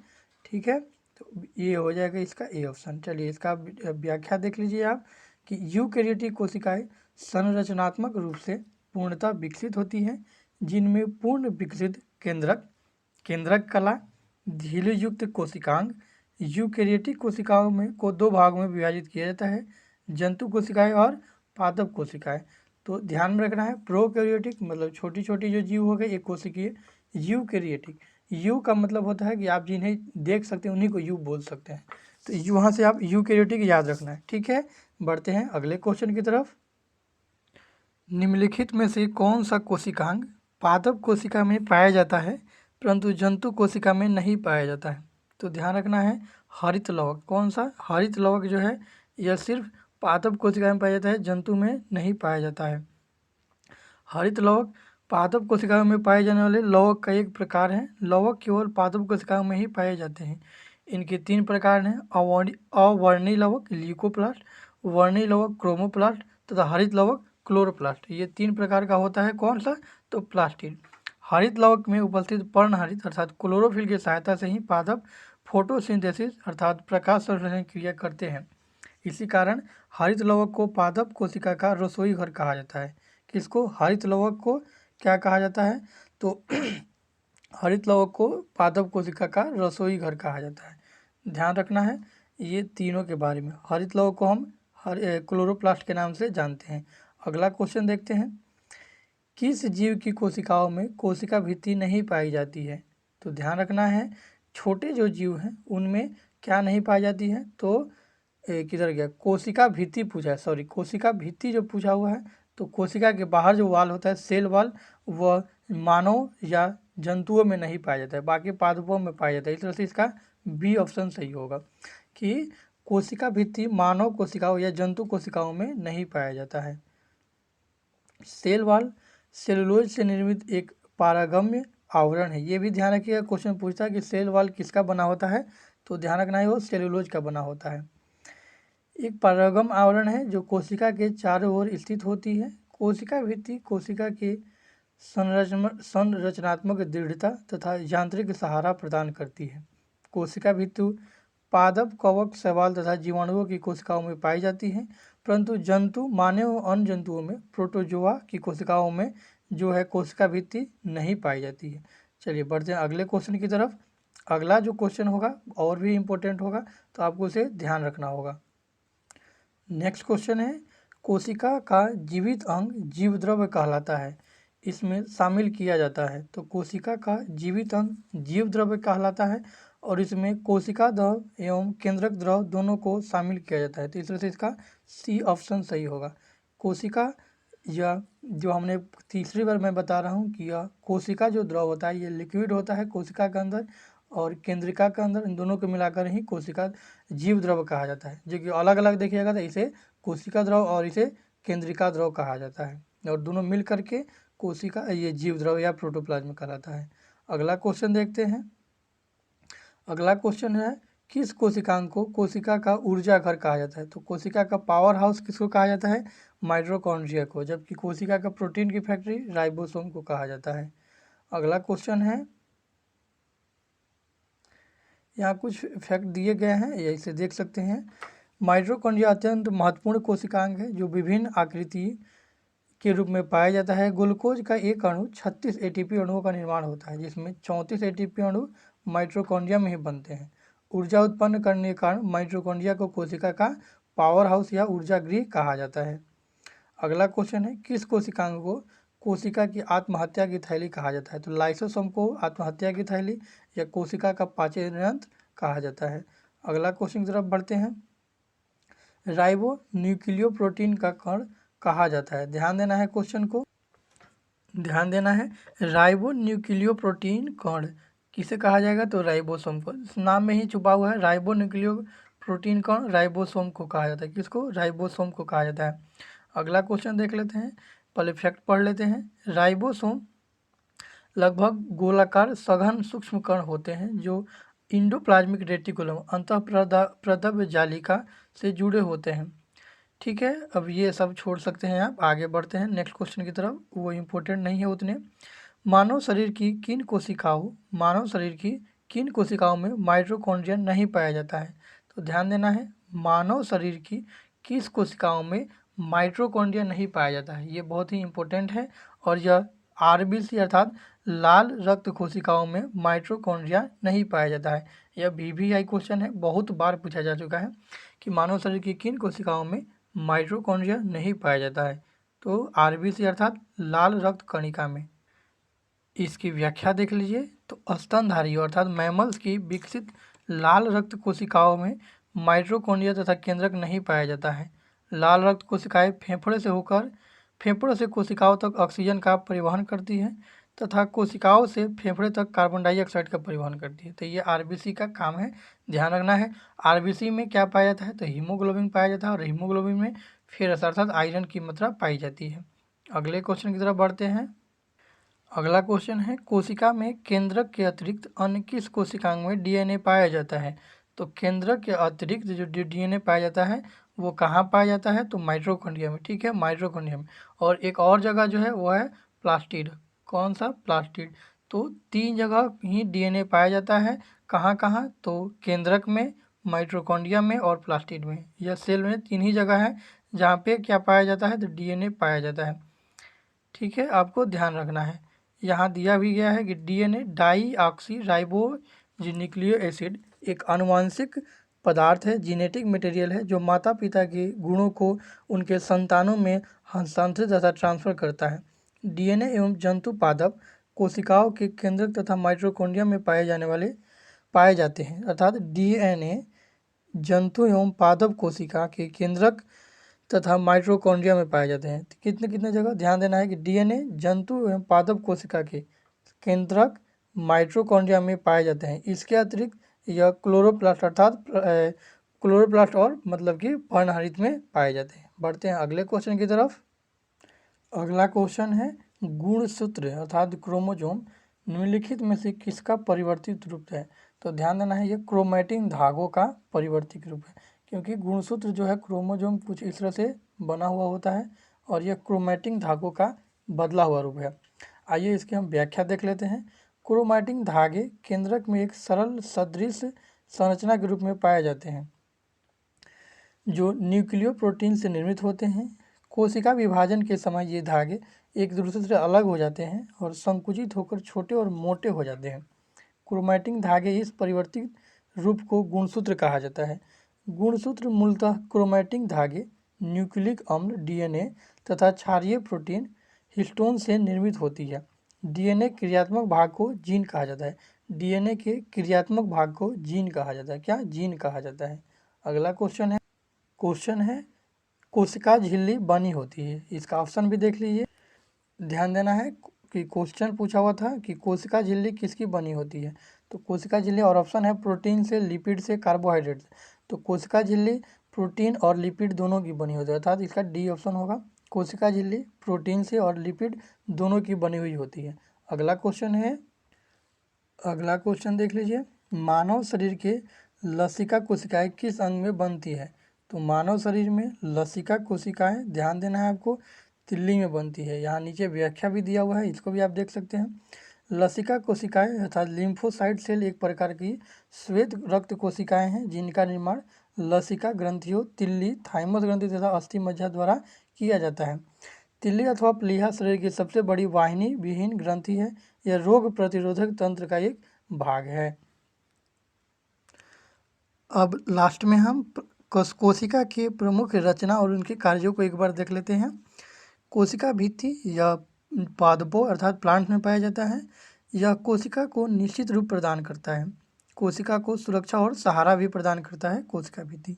ठीक है, तो ये हो जाएगा इसका ए ऑप्शन। चलिए इसका व्याख्या देख लीजिए आप कि यूकैरियोटिक कोशिकाएं संरचनात्मक रूप से पूर्णतः विकसित होती हैं, जिनमें पूर्ण विकसित केंद्रक कला, झिल्ली युक्त कोशिकांग। यूकैरियोटिक कोशिकाओं में को दो भागों में विभाजित किया जाता है, जंतु कोशिकाएं और पादप कोशिकाएं। तो ध्यान में रखना है, प्रोकैरियोटिक मतलब छोटी छोटी जो जीव हो गए एक कोशिकीय। यूकैरियोटिक, यू का मतलब होता है कि आप जिन्हें देख सकते हैं उन्हीं को यू बोल सकते हैं, तो वहाँ से आप यूकैरियोटिक याद रखना है। ठीक है, बढ़ते हैं अगले क्वेश्चन की तरफ। निम्नलिखित में से कौन सा कोशिकांग पादप कोशिका में पाया जाता है परंतु जंतु कोशिका में नहीं पाया जाता है? तो ध्यान रखना है, हरित लवक। कौन सा? हरित लवक जो है यह सिर्फ पादप कोशिका में पाया जाता है, जंतु में नहीं पाया जाता है। हरित लवक पादप कोशिकाओं में पाए जाने वाले लवक का एक प्रकार है। लवक केवल पादप कोशिकाओं में ही पाए जाते हैं। इनके 3 प्रकार हैं, अवर्णी लवक ल्यूकोप्लास्ट, वर्णी लवक क्रोमोप्लास्ट तथा हरित लवक क्लोरोप्लास्ट। ये 3 प्रकार का होता है। कौन सा? तो प्लास्टिड। हरित लवक में उपस्थित पर्णहरित अर्थात क्लोरोफिल की सहायता से ही पादप फोटोसिंथेसिस अर्थात प्रकाश संश्लेषण क्रिया करते हैं। इसी कारण हरित लवक को पादप कोशिका का रसोई घर कहा जाता है। किसको? हरित लवक को क्या कहा जाता है? तो हरित लवक को पादप कोशिका का रसोई घर कहा जाता है। ध्यान रखना है ये तीनों के बारे में। हरित लवक को हम क्लोरोप्लास्ट के नाम से जानते हैं। अगला क्वेश्चन देखते हैं, किस जीव की कोशिकाओं में कोशिका भित्ति नहीं पाई जाती है? तो ध्यान रखना है, छोटे जो जीव हैं उनमें क्या नहीं पाई जाती है? तो किधर गया? कोशिका भित्ति पूछा है, सॉरी कोशिका भित्ति जो पूछा हुआ है, तो कोशिका के बाहर जो वाल होता है सेल वाल, वह मानव या जंतुओं में नहीं पाया जाता है, बाकी पादपों में पाया जाता है। इस तरह से इसका बी ऑप्शन सही होगा कि कोशिका भित्ति मानव कोशिकाओं या जंतु कोशिकाओं में नहीं पाया जाता है। सेल वाल सेलुलोज से निर्मित एक पारगम्य आवरण है। ये भी ध्यान रखिएगा, क्वेश्चन पूछता है कि सेल वाल किसका बना होता है, तो ध्यान रखना है वो सेलुलोज का बना होता है। एक पारगम आवरण है जो कोशिका के चारों ओर स्थित होती है। कोशिका भित्ति कोशिका के संरचनात्मक दृढ़ता तथा यांत्रिक सहारा प्रदान करती है। कोशिका भित्ति पादप, कवक, शैवाल तथा जीवाणुओं की कोशिकाओं में पाई जाती है, परंतु जंतु, मानव और अन्य जंतुओं में प्रोटोजोआ की कोशिकाओं में जो है कोशिका भित्ति नहीं पाई जाती है। चलिए बढ़ते हैं अगले क्वेश्चन की तरफ। अगला जो क्वेश्चन होगा और भी इम्पोर्टेंट होगा, तो आपको उसे ध्यान रखना होगा। नेक्स्ट क्वेश्चन है, कोशिका का जीवित अंग जीवद्रव्य कहलाता है, इसमें शामिल किया जाता है। तो कोशिका का जीवित अंग जीवद्रव्य कहलाता है और इसमें कोशिका द्रव एवं केंद्रक द्रव दोनों को शामिल किया जाता है। तो इस तरह से इसका सी ऑप्शन सही होगा। कोशिका या जो हमने तीसरी बार मैं बता रहा हूँ कि यह कोशिका जो द्रव होता है ये लिक्विड होता है कोशिका के अंदर, और केंद्रिका के अंदर, इन दोनों को मिलाकर ही कोशिका जीव द्रव कहा जाता है। जो कि अलग अलग देखिएगा तो इसे कोशिका द्रव और इसे केंद्रिका द्रव कहा जाता है, और दोनों मिल करके कोशिका ये जीव द्रव या प्रोटोप्लाज्म कहलाता है। अगला क्वेश्चन देखते हैं। अगला क्वेश्चन है, किस कोशिकांग को कोशिका का ऊर्जा घर कहा जाता है? तो कोशिका का पावर हाउस किसको कहा जाता है? माइटोकॉन्ड्रिया को, जबकि कोशिका का प्रोटीन की फैक्ट्री राइबोसोम को कहा जाता है। अगला क्वेश्चन है, यहाँ कुछ फैक्ट दिए गए हैं, ये इसे देख सकते हैं। माइटोकॉन्ड्रिया अत्यंत महत्वपूर्ण कोशिकांग है जो विभिन्न आकृति के रूप में पाया जाता है। ग्लूकोज का एक अणु 36 एटीपी अणुओं का निर्माण होता है, जिसमें 34 एटीपी अणु माइटोकॉन्ड्रिया में ही बनते हैं। ऊर्जा उत्पन्न करने के कारण माइटोकॉन्ड्रिया को कोशिका का पावर हाउस या ऊर्जा गृह कहा जाता है। अगला क्वेश्चन है, किस कोशिकांग को कोशिका की आत्महत्या की थैली कहा जाता है? तो लाइसोसोम को आत्महत्या की थैली या कोशिका का पाचन यंत्र कहा जाता है। अगला क्वेश्चन की तरफ बढ़ते हैं। राइबो न्यूक्लियोप्रोटीन का कण कहा जाता है। ध्यान देना है, क्वेश्चन को ध्यान देना है। राइबो न्यूक्लियोप्रोटीन कण किसे कहा जाएगा? तो राइबोसोम को। इस नाम में ही छुपा हुआ है राइबो न्यूक्लियो प्रोटीन कौन? राइबोसोम को कहा जाता है। किसको? राइबोसोम को कहा जाता है। अगला क्वेश्चन देख लेते हैं, पहले फैक्ट पढ़ लेते हैं। राइबोसोम लगभग गोलाकार सघन सूक्ष्म कण होते हैं जो इंडोप्लाज्मिक रेटिकुलम अंतःप्रदव्य जालिका से जुड़े होते हैं। ठीक है, अब ये सब छोड़ सकते हैं आप, आगे बढ़ते हैं नेक्स्ट क्वेश्चन की तरफ, वो इम्पोर्टेंट नहीं है उतने। मानव शरीर की किन कोशिकाओं में माइटोकॉन्ड्रिया नहीं पाया जाता है? तो ध्यान देना है, मानव शरीर की किस कोशिकाओं में माइटोकॉन्ड्रिया नहीं पाया जाता है, ये बहुत ही इम्पोर्टेंट है। और यह आरबीसी अर्थात लाल रक्त कोशिकाओं में माइटोकॉन्ड्रिया नहीं पाया जाता है। यह वीवीआई क्वेश्चन है, बहुत बार पूछा जा चुका है कि मानव शरीर की किन कोशिकाओं में माइटोकॉन्ड्रिया नहीं पाया जाता है? तो आरबीसी अर्थात लाल रक्त कणिका में। इसकी व्याख्या देख लीजिए, तो स्तनधारियों अर्थात मैमल्स की विकसित लाल रक्त कोशिकाओं में माइटोकॉन्ड्रिया तथा केंद्रक नहीं पाया जाता है। लाल रक्त कोशिकाएं फेफड़ों से कोशिकाओं तक ऑक्सीजन का परिवहन करती हैं तथा कोशिकाओं से फेफड़े तक कार्बन डाइऑक्साइड का परिवहन करती है। तो ये आरबीसी का काम है, ध्यान रखना है। आरबीसी में क्या पाया जाता है? तो हीमोग्लोबिन पाया जाता है, और हीमोग्लोबिन में फेरस अर्थात आयरन की मात्रा पाई जाती है। अगले क्वेश्चन की तरफ बढ़ते हैं। अगला क्वेश्चन है, कोशिका में केंद्रक के अतिरिक्त अन्य किस कोशिकांग में डीएनए पाया जाता है? तो केंद्रक के अतिरिक्त जो डीएनए पाया जाता है वो कहाँ पाया जाता है? तो माइटोकॉन्ड्रिया में। ठीक है, माइटोकॉन्ड्रिया में। और एक और जगह जो है वो है प्लास्टिड। कौन सा? प्लास्टिड। तो 3 जगह ही डीएनए पाया जाता है। कहाँ कहाँ? तो केंद्रक में, माइटोकॉन्ड्रिया में और प्लास्टिड में। यह सेल में 3 ही जगह है जहाँ पे क्या पाया जाता है? तो डीएनए पाया जाता है। ठीक है, आपको ध्यान रखना है। यहाँ दिया भी गया है कि डीएनए डाईऑक्सी राइबोन्यूक्लिक एसिड एक आनुवांशिक पदार्थ है, जेनेटिक मटेरियल है जो माता पिता के गुणों को उनके संतानों में हस्तांतरित तथा ट्रांसफर करता है। डीएनए एवं जंतु पादप कोशिकाओं के केंद्रक तथा माइटोकॉन्ड्रिया में पाए जाते हैं, अर्थात डीएनए जंतु एवं पादप कोशिका के केंद्रक तथा माइटोकॉन्ड्रिया में पाए जाते हैं। कितने कितने जगह ध्यान देना है कि डीएनए जंतु एवं पादप कोशिका के केंद्रक माइटोकॉन्ड्रिया में पाए जाते हैं। इसके अतिरिक्त यह क्लोरोप्लास्ट अर्थात क्लोरोप्लास्ट और मतलब कि पर्णहरित में पाए जाते हैं। बढ़ते हैं अगले क्वेश्चन की तरफ। अगला क्वेश्चन है, गुणसूत्र अर्थात क्रोमोजोम निम्नलिखित में से किसका परिवर्तित रूप है? तो ध्यान देना है, ये क्रोमैटिन धागों का परिवर्तित रूप है, क्योंकि गुणसूत्र जो है क्रोमोजोम कुछ इस तरह से बना हुआ होता है और यह क्रोमैटिन धागों का बदला हुआ रूप है। आइए इसकी हम व्याख्या देख लेते हैं। क्रोमैटिन धागे केंद्रक में एक सरल सदृश संरचना के रूप में पाए जाते हैं जो न्यूक्लियो प्रोटीन से निर्मित होते हैं। कोशिका विभाजन के समय ये धागे एक दूसरे से अलग हो जाते हैं और संकुचित होकर छोटे और मोटे हो जाते हैं। क्रोमैटिन धागे इस परिवर्तित रूप को गुणसूत्र कहा जाता है। गुणसूत्र मूलतः क्रोमैटिन धागे न्यूक्लिक अम्ल डीएनए तथा क्षारीय प्रोटीन हिस्टोन से निर्मित होती है। डीएनए क्रियात्मक भाग को जीन कहा जाता है। डीएनए के क्रियात्मक भाग को जीन कहा जाता है। क्या? जीन कहा जाता है। अगला क्वेश्चन है कोशिका झिल्ली बनी होती है। इसका ऑप्शन भी देख लीजिए। ध्यान देना है कि क्वेश्चन पूछा हुआ था कि कोशिका झिल्ली किसकी बनी होती है। तो कोशिका झिल्ली और ऑप्शन है प्रोटीन से, लिपिड से, कार्बोहाइड्रेट से। तो कोशिका झिल्ली प्रोटीन और लिपिड दोनों की बनी होती है, अर्थात इसका डी ऑप्शन होगा। कोशिका झिल्ली प्रोटीन से और लिपिड दोनों की बनी हुई होती है। अगला क्वेश्चन देख लीजिए। मानव शरीर के लसिका कोशिकाएं किस अंग में बनती है? तो मानव शरीर में लसिका कोशिकाएं, ध्यान देना है आपको, तिल्ली में बनती है। यहाँ नीचे व्याख्या भी दिया हुआ है, इसको भी आप देख सकते हैं। लसिका कोशिकाएं अर्थात लिम्फोसाइट सेल एक प्रकार की श्वेत रक्त कोशिकाएं हैं जिनका निर्माण लसिका ग्रंथियों, तिल्ली, थाइमस ग्रंथि तथा अस्थि मज्जा द्वारा किया जाता है। तिल्ली अथवा प्लीहा शरीर की सबसे बड़ी वाहिनी विहीन ग्रंथि है। यह रोग प्रतिरोधक तंत्र का एक भाग है। अब लास्ट में हम कोशिका के प्रमुख रचना और उनके कार्यों को एक बार देख लेते हैं। कोशिका भित्ति यह पादपों अर्थात प्लांट में पाया जाता है। यह कोशिका को निश्चित रूप प्रदान करता है। कोशिका को सुरक्षा और सहारा भी प्रदान करता है कोशिका भित्ति।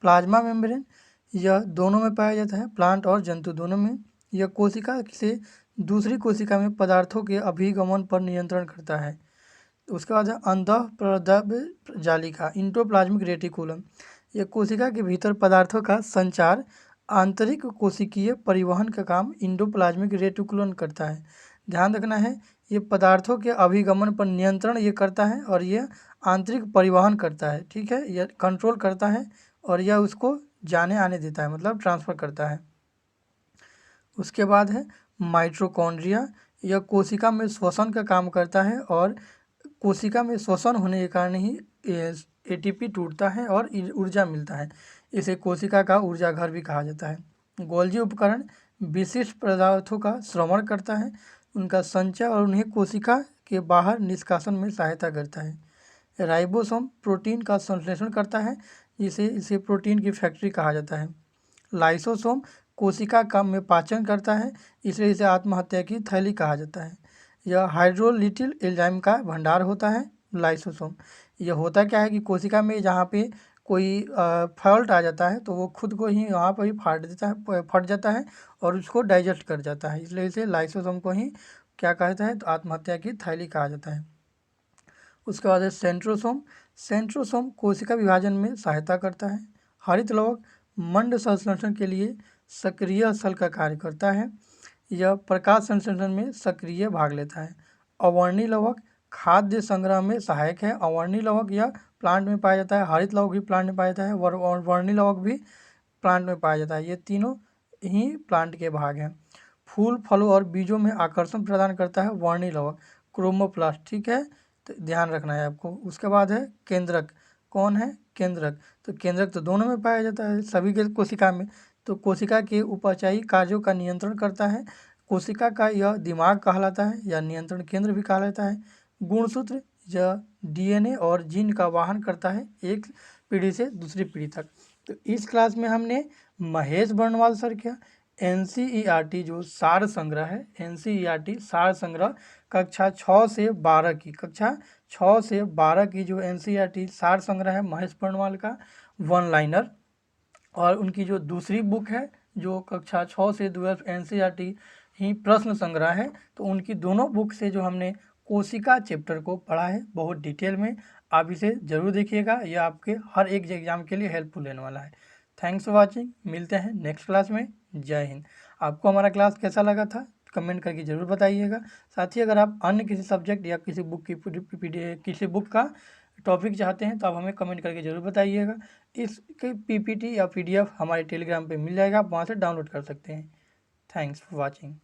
प्लाज्मा मेम्ब्रेन यह दोनों में पाया जाता है, प्लांट और जंतु दोनों में। यह कोशिका से दूसरी कोशिका में पदार्थों के अभिगमन पर नियंत्रण करता है। उसके बाद है अंतःप्रद्रव्य जालिका इंडोप्लाज्मिक रेटिकुलम। ये कोशिका के भीतर पदार्थों का संचार, आंतरिक कोशिकीय परिवहन का काम इंडोप्लाज्मिक रेटिकुलम करता है। ध्यान रखना है, ये पदार्थों के अभिगमन पर नियंत्रण ये करता है और ये आंतरिक परिवहन करता है। ठीक है, यह कंट्रोल करता है और यह उसको जाने आने देता है, मतलब ट्रांसफ़र करता है। उसके बाद है माइटोकॉन्ड्रिया। यह कोशिका में श्वसन का काम करता है और कोशिका में श्वसन होने के कारण ही एटीपी टूटता है और ऊर्जा मिलता है। इसे कोशिका का ऊर्जा घर भी कहा जाता है। गोल्जी उपकरण विशिष्ट पदार्थों का श्रवण करता है, उनका संचय और उन्हें कोशिका के बाहर निष्कासन में सहायता करता है। राइबोसोम प्रोटीन का संश्लेषण करता है, इसे प्रोटीन की फैक्ट्री कहा जाता है। लाइसोसोम कोशिका का में पाचन करता है, इसलिए इसे आत्महत्या की थैली कहा जाता है। यह हाइड्रोलिटिल एंजाइम का भंडार होता है लाइसोसोम। यह होता क्या है कि कोशिका में जहाँ पे कोई फॉल्ट आ जाता है तो वो खुद को ही वहाँ पर ही फट जाता है और उसको डाइजेस्ट कर जाता है, इसलिए इसे लाइसोसोम को ही क्या कहता है, तो आत्महत्या की थैली कहा जाता है। उसके बाद है सेंट्रोसोम। सेंट्रोसोम कोशिका विभाजन में सहायता करता है। हरित लवक मंड संश्लेषण के लिए सक्रिय स्थल का कार्य करता है। यह प्रकाश संश्लेषण में सक्रिय भाग लेता है। अवर्णी लवक खाद्य संग्रह में सहायक है। अवर्णी लवक यह प्लांट में पाया जाता है, हरित लवक भी प्लांट में पाया जाता है, वर्णी लवक भी प्लांट में पाया जाता है। ये तीनों ही प्लांट के भाग हैं। फूल, फलों और बीजों में आकर्षण प्रदान करता है वर्णी लवक, क्रोमोप्लास्ट। ठीक है, तो ध्यान रखना है आपको। उसके बाद है केंद्रक। कौन है केंद्रक? तो केंद्रक तो दोनों में पाया जाता है, सभी के कोशिका में। तो कोशिका के उपाचायी कार्यों का नियंत्रण करता है। कोशिका का यह दिमाग कहलाता है या नियंत्रण केंद्र भी कहलाता है। गुणसूत्र यह डीएनए और जीन का वाहन करता है एक पीढ़ी से दूसरी पीढ़ी तक। तो इस क्लास में हमने महेश बर्णवाल सर क्या एनसीईआरटी जो सार संग्रह है, एनसीईआरटी सार संग्रह कक्षा 6 से 12 की, कक्षा 6 से 12 की जो एनसीईआरटी सार संग्रह है महेश बर्णवाल का वन लाइनर, और उनकी जो दूसरी बुक है जो कक्षा 6 से 12 एनसीईआरटी ही प्रश्न संग्रह है, तो उनकी दोनों बुक से जो हमने कोशिका चैप्टर को पढ़ा है बहुत डिटेल में, आप इसे ज़रूर देखिएगा, यह आपके हर एक एग्जाम के लिए हेल्पफुल रहने वाला है। थैंक्स फॉर वाचिंग, मिलते हैं नेक्स्ट क्लास में। जय हिंद। आपको हमारा क्लास कैसा लगा था कमेंट करके ज़रूर बताइएगा। साथ ही अगर आप अन्य किसी सब्जेक्ट या किसी बुक की किसी बुक का टॉपिक चाहते हैं तो आप हमें कमेंट करके ज़रूर बताइएगा। इसके पीपीटी या पीडीएफ हमारे टेलीग्राम पे मिल जाएगा, आप वहाँ से डाउनलोड कर सकते हैं। Thanks for watching.